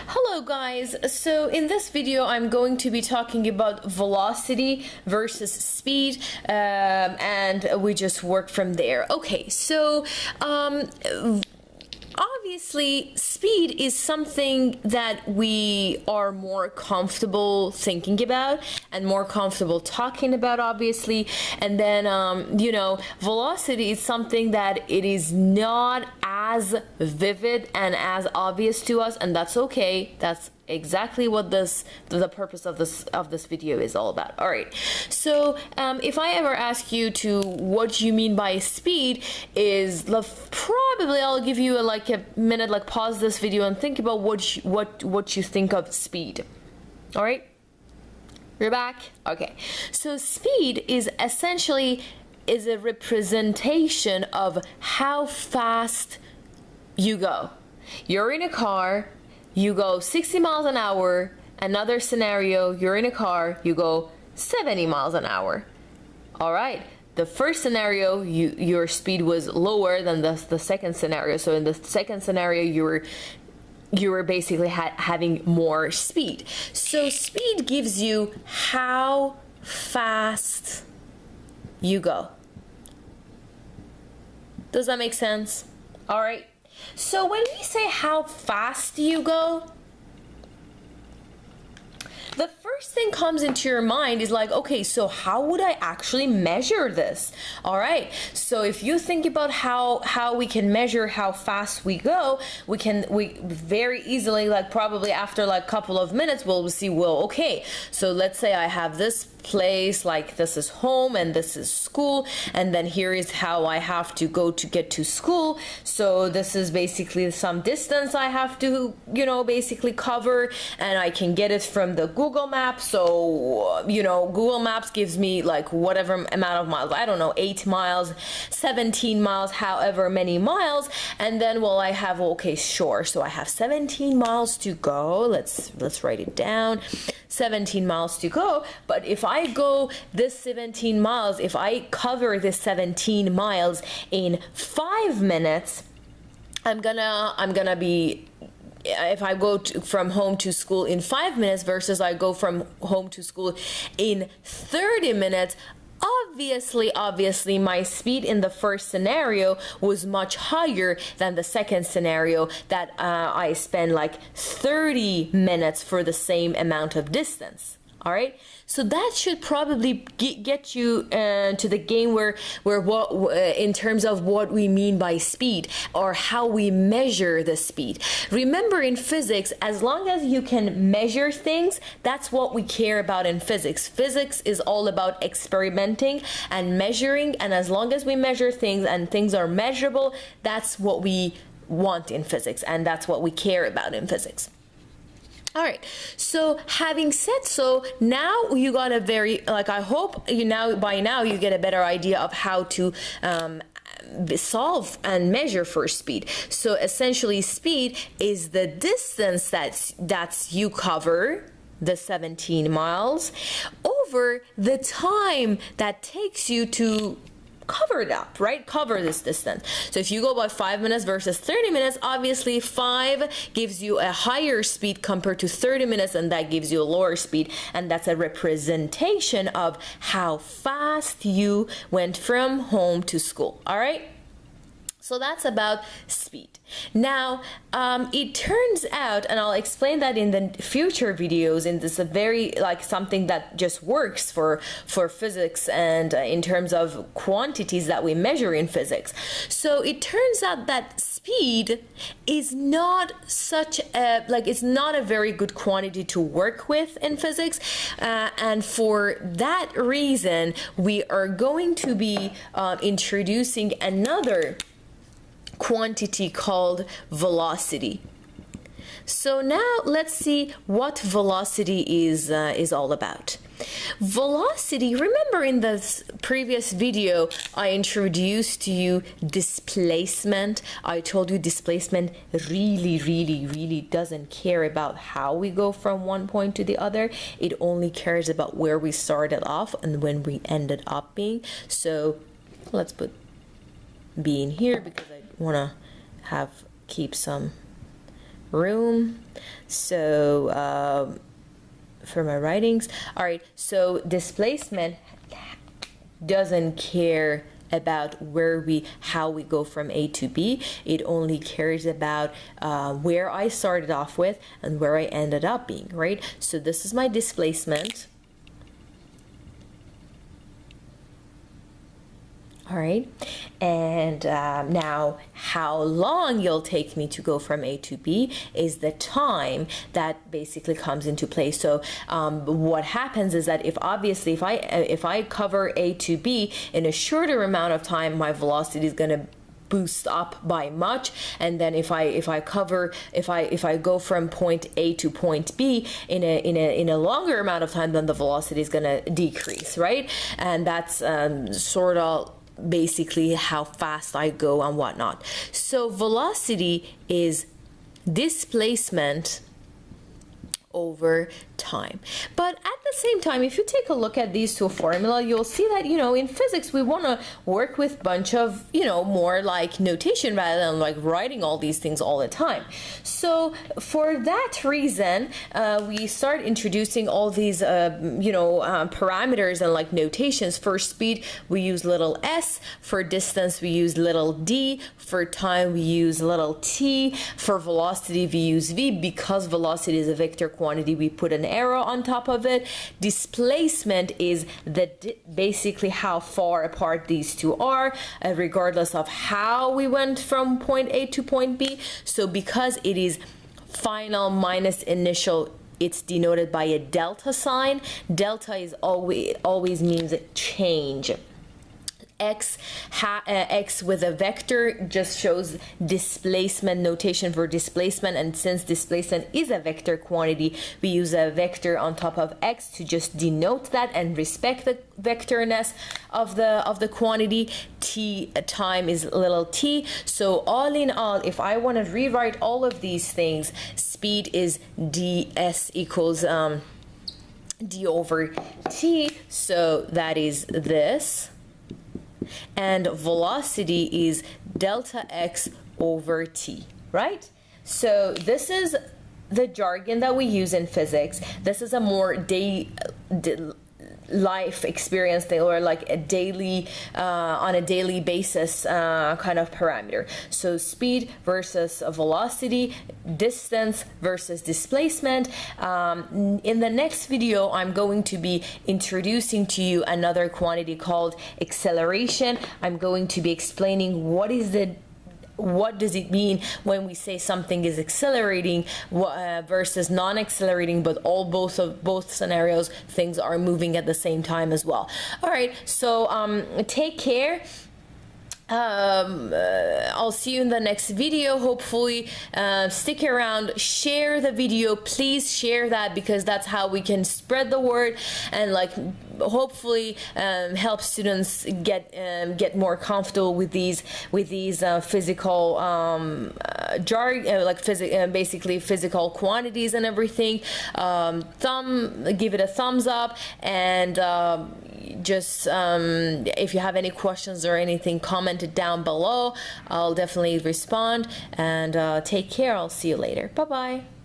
Hello guys, so in this video I'm going to be talking about velocity versus speed, and we just work from there. Okay, so obviously speed is something that we are more comfortable thinking about and more comfortable talking about, obviously. And then velocity is something that it is not as vivid and as obvious to us, and that's okay. That's exactly what the purpose of this video is all about. All right, so if I ever ask you to what you mean by speed, is probably I'll give you like a minute, like pause this video and think about what you think of speed. All right, you're back. Okay, so speed is essentially a representation of how fast you go. You're in a car, you go 60 miles an hour. Another scenario, you're in a car, you go 70 miles an hour. All right, the first scenario, your speed was lower than the second scenario. So in the second scenario, you were basically having more speed. So speed gives you how fast you go. Does that make sense? All right. So when we say how fast you go, the first thing comes into your mind is like, okay, so how would I actually measure this? All right, so if you think about how we can measure how fast we go, we very easily, like probably after like a couple of minutes, we'll see, well, okay, so let's say I have this place, like this is home and this is school, and then here is how I have to go to get to school. So this is basically some distance I have to, basically cover, and I can get it from the Google Maps. So, Google Maps gives me like whatever amount of miles, I don't know, 8 miles, 17 miles, however many miles. And then, well, I have, okay, sure. So I have 17 miles to go. Let's write it down. 17 miles to go. But if I go this 17 miles, if I cover this 17 miles in 5 minutes, I'm gonna be, if I go from home to school in 5 minutes versus I go from home to school in 30 minutes, obviously my speed in the first scenario was much higher than the second scenario that I spend like 30 minutes for the same amount of distance. All right, so that should probably get you to the game where what in terms of what we mean by speed or how we measure the speed. Remember, in physics, as long as you can measure things, that's what we care about in physics. Physics is all about experimenting and measuring, and as long as we measure things and things are measurable, that's what we want in physics, and that's what we care about in physics. All right, so having said so, now you got a very, like, I hope by now you get a better idea of how to solve and measure for speed. So essentially, speed is the distance that's you cover, the 17 miles, over the time that takes you to cover it up, right? Cover this distance. So if you go by 5 minutes versus 30 minutes, obviously 5 gives you a higher speed compared to 30 minutes, and that gives you a lower speed, and that's a representation of how fast you went from home to school. All right, so that's about speed. Now, it turns out, and I'll explain that in the future videos, in this very, like, something that just works for physics and in terms of quantities that we measure in physics. So it turns out that speed is not such a, like, it's not a very good quantity to work with in physics, and for that reason, we are going to be introducing another quantity called velocity. So now let's see what velocity is all about. Velocity, remember in the previous video I introduced to you displacement. I told you displacement really doesn't care about how we go from one point to the other. It only cares about where we started off and when we ended up being. So let's put B in here because I want to keep some room. So for my writings, all right, so displacement doesn't care about how we go from A to B. It only cares about where I started off with and where I ended up being, right? So this is my displacement. All right, and now how long you'll take me to go from A to B is the time that basically comes into play. So what happens is that if I cover A to B in a shorter amount of time, my velocity is going to boost up by much, and then if I go from point A to point B in a longer amount of time, then the velocity is going to decrease, right? And that's sort of basically how fast I go and whatnot. So velocity is displacement over time. But at the same time, if you take a look at these two formula, you'll see that, you know, in physics we want to work with bunch of, you know, more like notation rather than like writing all these things all the time. So for that reason, we start introducing all these parameters and like notations. For speed we use little s, for distance we use little d, for time we use little t, for velocity we use v. Because velocity is a vector quantity, we put an arrow on top of it. Displacement is basically how far apart these two are, regardless of how we went from point A to point B. So because it is final minus initial, it's denoted by a delta sign. Delta is always means change. X with a vector just shows displacement, notation for displacement, and since displacement is a vector quantity, we use a vector on top of x to just denote that and respect the vectorness of the quantity. Time is little t. So all in all, if I want to rewrite all of these things, speed is ds equals d over t, so that is this. And velocity is delta x over t, right? So this is the jargon that we use in physics. This is a more life experience thing, or like a daily on a daily basis kind of parameter. So speed versus velocity, distance versus displacement. In the next video I'm going to be introducing to you another quantity called acceleration. I'm going to be explaining what does it mean when we say something is accelerating versus non-accelerating, but both scenarios things are moving at the same time as well. All right, so take care. I'll see you in the next video. Hopefully stick around, share the video, please share that, because that's how we can spread the word and like hopefully help students get more comfortable with these physical jargon, basically physical quantities and everything. Give it a thumbs up, and just if you have any questions or anything, comment it down below. I'll definitely respond, and take care. I'll see you later. Bye bye.